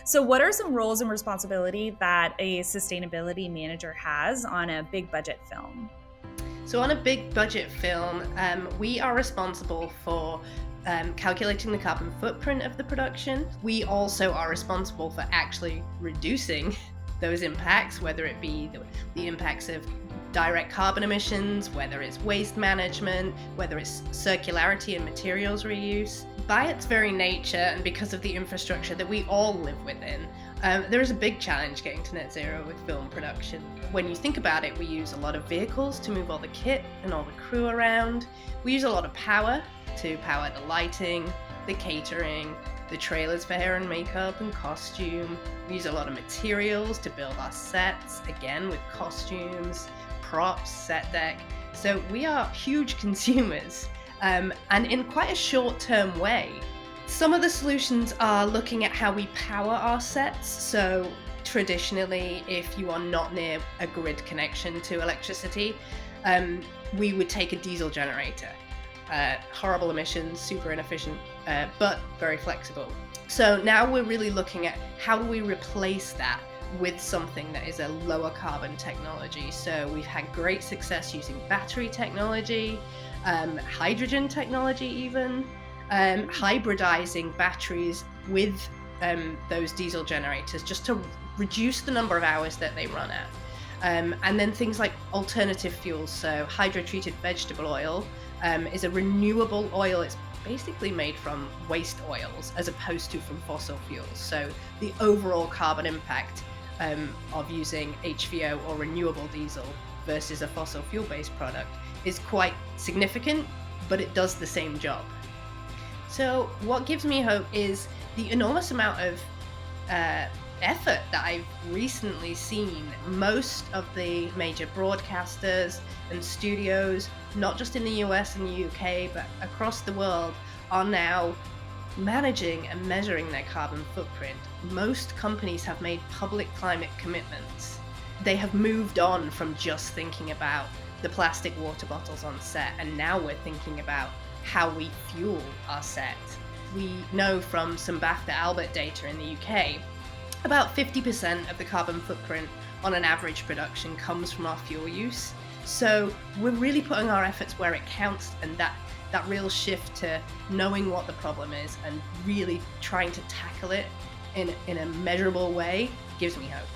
So, what are some roles and responsibility that a sustainability manager has on a big budget film? So, on a big budget film, we are responsible for calculating the carbon footprint of the production. We also are responsible for actually reducing those impacts, whether it be the impacts of direct carbon emissions, whether it's waste management, whether it's circularity and materials reuse. By its very nature, and because of the infrastructure that we all live within, there is a big challenge getting to net zero with film production. When you think about it, we use a lot of vehicles to move all the kit and all the crew around. We use a lot of power to power the lighting, the catering, the trailers for hair and makeup and costume. We use a lot of materials to build our sets, again with costumes, props, set deck. So we are huge consumers, and in quite a short-term way. Some of the solutions are looking at how we power our sets. So traditionally, if you are not near a grid connection to electricity, we would take a diesel generator. Horrible emissions, super inefficient, but very flexible. So now we're really looking at how do we replace that with something that is a lower carbon technology. So we've had great success using battery technology, hydrogen technology even, hybridizing batteries with those diesel generators just to reduce the number of hours that they run at. And then things like alternative fuels. So hydrotreated vegetable oil is a renewable oil. It's basically made from waste oils as opposed to from fossil fuels. So the overall carbon impact of using HVO or renewable diesel versus a fossil fuel-based product is quite significant, but it does the same job. So what gives me hope is the enormous amount of effort that I've recently seen. Most of the major broadcasters and studios, not just in the US and the UK, but across the world, are now managing and measuring their carbon footprint. Most companies have made public climate commitments. They have moved on from just thinking about the plastic water bottles on set, and now we're thinking about how we fuel our set. We know from some BAFTA Albert data in the UK, about 50% of the carbon footprint on an average production comes from our fuel use. So we're really putting our efforts where it counts, and that real shift to knowing what the problem is and really trying to tackle it in a measurable way gives me hope.